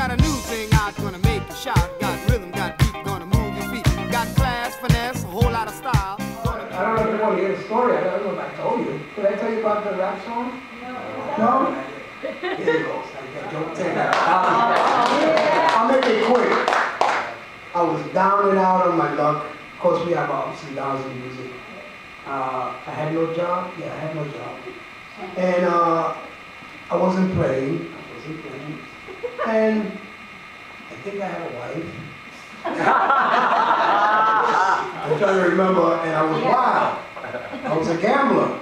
got a new thing out, gonna make you shout. Got rhythm, got beat, gonna move your feet. Got class, finesse, a whole lot of style. I don't know if you want to hear the story. I don't know if I told you. Did I tell you about the rap song? No? Here it goes. Don't take that. I'll make it quick. I was down and out on my luck. Of course, we have ups and downs in music. I had no job. Yeah, I had no job. And I wasn't playing. And I think I had a wife. I'm trying to remember, and I was wild. I was a gambler.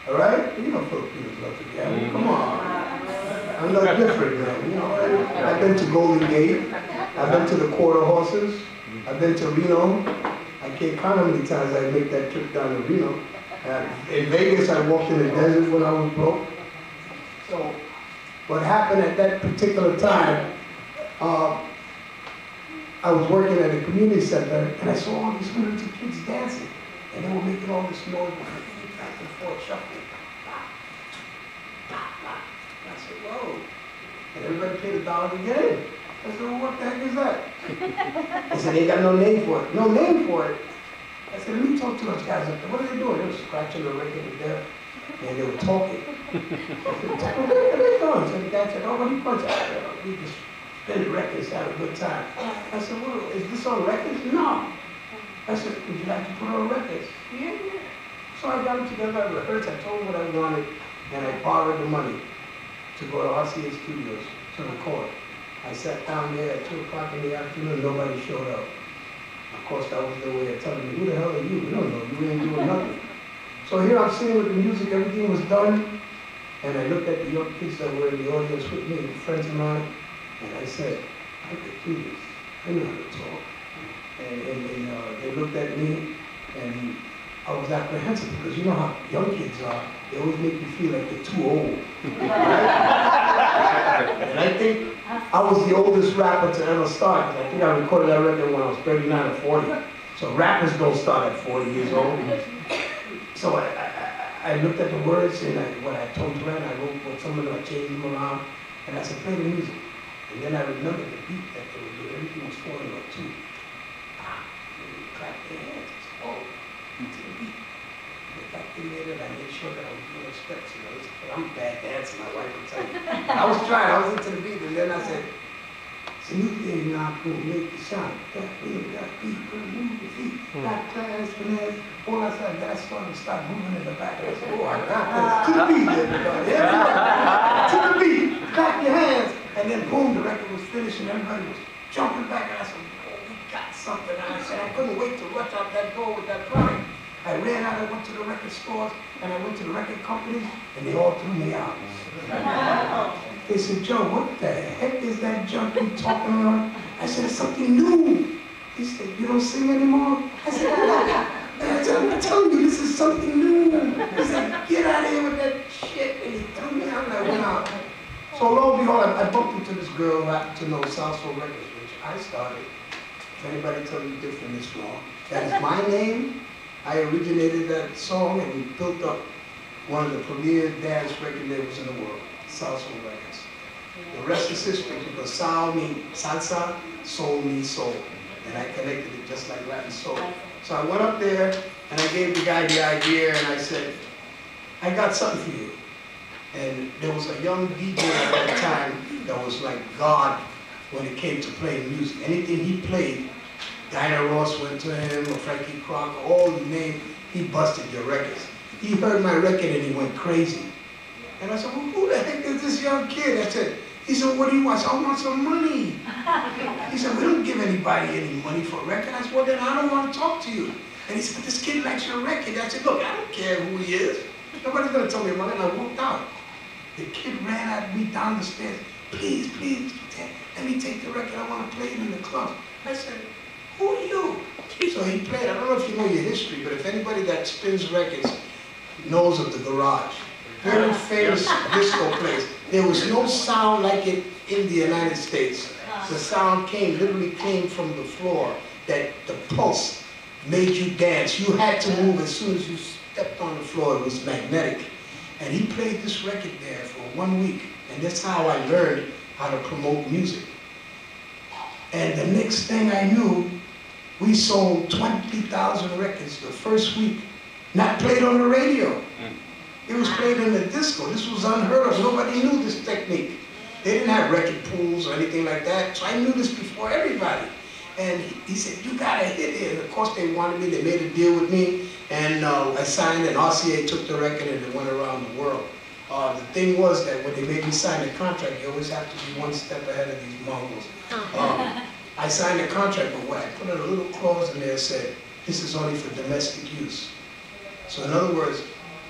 All right? You know Filipinos love to gamble. Come on. I'm no different, man. You know, I've been to Golden Gate. I've been to the Quarter Horses. I've been to Reno. I can't count how many times I make that trip down to Reno. In Vegas, I walked in the desert when I was broke. So, what happened at that particular time, I was working at a community center, and I saw all these hundreds of kids dancing, and they were making all this noise, back and forth, shuffling. And I said, whoa. And everybody paid $1 to get in. I said, well, what the heck is that? They said, they got no name for it. No name for it? I said, let me talk to those guys up there. What are they doing? They were scratching the record to death, and they were talking. I said, what are they doing? So the guy said, oh, what are you punching? I said, oh, we just spin the records, have a good time. I said, well, is this on records? No. I said, would you like to put on records? Yeah. So I got them together, I rehearsed, I told them what I wanted, and I borrowed the money to go to RCA Studios to record. I sat down there at 2 o'clock in the afternoon, nobody showed up. Of course, that was their way of telling me, who the hell are you? We don't know, you ain't doing nothing. So here I'm sitting with the music, everything was done, and I looked at the young kids that were in the audience with me, friends of mine, and I said, I could do this. I know how to talk. And they looked at me, and I was apprehensive because you know how young kids are. They always make you feel like they're too old. And I think I was the oldest rapper to ever start. I think I recorded that record when I was 39 or 40. So rappers don't start at 40 years old. So I looked at the words and what I told Glenn, I wrote what some of them, I changed them around, and I said, play the music. And then I remembered the beat that they were doing. Everything was falling up too. Clap their hands. Oh, beat to the beat. If I created, I made sure that I was doing steps. You know, I'm a bad dancer, my wife will tell you. I was trying, I was into the beat, and then I said, it's a new thing now, gonna make it shine. Got rhythm, got beat, gonna move your feet. Got class, finesse. All I said, I started to start moving in the back. I said, oh, I got this. To the beat, everybody. To the beat. Clap your hands. And then boom, the record was finished and everybody was jumping back. And I said, oh, we got something. And I said, I couldn't wait to rush out that door with that product. I ran out, I went to the record stores, and I went to the record companies, and they all threw me out. They said, Joe, what the heck is that junk you talking about? I said, it's something new. He said, you don't sing anymore? I said, I'm telling you, this is something new. He said, get out of here with that shit. And he threw me out, and I went out. So lo and behold, I bumped into this girl who happened to know South Soul Records, which I started. If anybody tells you different, it's wrong. That is my name. I originated that song, and we built up one of the premier dance record labels in the world, South Soul Records. The rest is history, because soul means salsa, soul means soul. And I connected it just like Latin soul. So I went up there, and I gave the guy the idea, and I said, I got something for you. And there was a young DJ at that time that was like God when it came to playing music. Anything he played, Dinah Ross went to him, or Frankie Crocker, all the names, he busted your records. He heard my record and he went crazy. And I said, well, who the heck is this young kid? I said, he said, what do you want? I said, I want some money. He said, we don't give anybody any money for a record. I said, well, then I don't want to talk to you. And he said, but this kid likes your record. I said, look, I don't care who he is. Nobody's going to tell me about it. And I walked out. The kid ran at me down the stairs. Please, please, let me take the record. I want to play it in the club. I said, who are you? So he played. I don't know if you know your history, but if anybody that spins records knows of the Garage. Very famous disco place. There was no sound like it in the United States. The sound literally came from the floor, that the pulse made you dance. You had to move as soon as you stepped on the floor. It was magnetic. And he played this record there for 1 week. And that's how I learned how to promote music. And the next thing I knew, we sold 20,000 records the first week, not played on the radio. It was played in the disco. This was unheard of. Nobody knew this technique. They didn't have record pools or anything like that, so I knew this before everybody. And he said, you got a hit here. And of course they wanted me, they made a deal with me, and I signed, and RCA took the record and it went around the world. The thing was that when they made me sign the contract, you always have to be one step ahead of these Mongols. I signed the contract, but what I put in a little clause in there that said, this is only for domestic use. So in other words,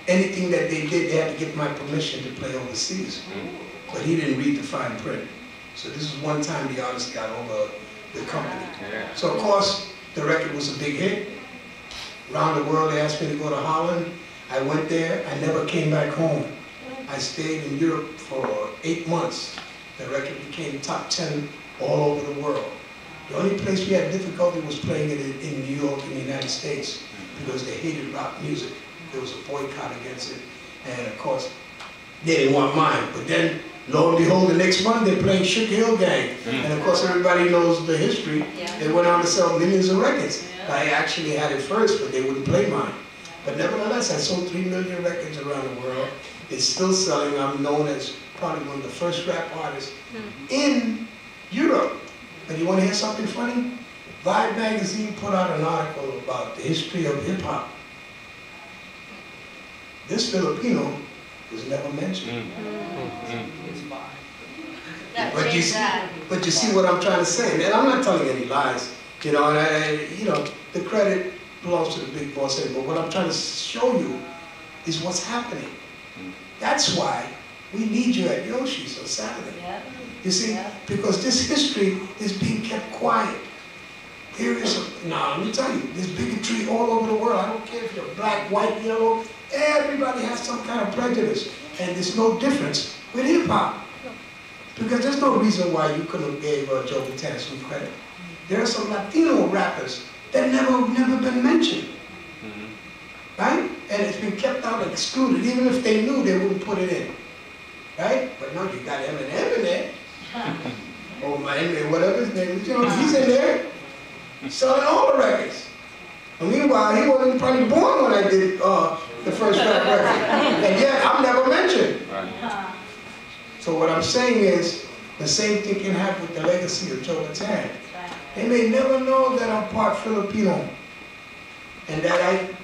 anything that they did, they had to get my permission to play overseas. But he didn't read the fine print. So this is one time the artist got over the company. So of course, the record was a big hit. Around the world, they asked me to go to Holland. I went there, I never came back home. I stayed in Europe for 8 months. The record became top 10 all over the world. The only place we had difficulty was playing it in New York in the United States because they hated rock music. There was a boycott against it. And of course, they didn't want mine. But then, lo and behold, the next month they're playing Sugar Hill Gang. And of course, everybody knows the history. They went on to sell millions of records. I actually had it first, but they wouldn't play mine. But nevertheless, I sold 3 million records around the world. It's still selling. I'm known as probably one of the first rap artists in Europe. And you want to hear something funny? Vibe magazine put out an article about the history of hip-hop. This Filipino was never mentioned. But you see what I'm trying to say. And I'm not telling any lies. You know, and the credit belongs to the big boss. But what I'm trying to show you is what's happening. That's why we need you at Yoshi's on Saturday. You see, because this history is being kept quiet. Here is now let me tell you, there's bigotry all over the world. I don't care if you're black, white, yellow, everybody has some kind of prejudice. And there's no difference with hip-hop. Because there's no reason why you couldn't have gave Joe Bataan some credit. There are some Latino rappers that never been mentioned. Right? And it's been kept out and excluded. Even if they knew, they wouldn't put it in. Right? But no, you got Eminem in there. Or my Eminem, whatever his name is. You know, he's in there selling all the records. And meanwhile, he wasn't probably born when I did the first rap record. And yet, I'm never mentioned. So what I'm saying is, the same thing can happen with the legacy of Joe Bataan. They may never know that I'm part Filipino and that I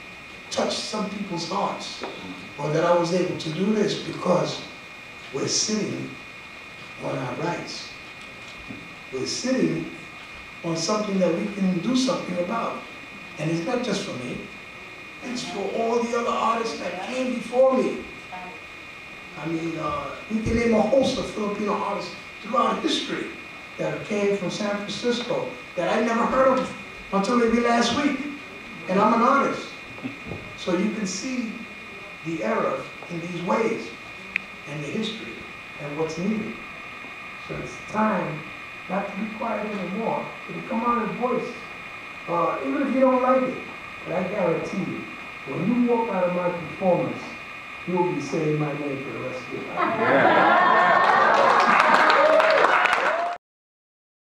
touched some people's hearts, or that I was able to do this because we're sitting on our rights. We're sitting on something that we can do something about. And it's not just for me, it's for all the other artists that came before me. I mean, we can name a host of Filipino artists throughout history that came from San Francisco that I never heard of until maybe last week. And I'm an artist. So you can see the era in these ways, and the history, and what's needed. So it's time not to be quiet anymore, but to come out and voice. Even if you don't like it, but I guarantee you, when you walk out of my performance, you will be saying my name for the rest of your life.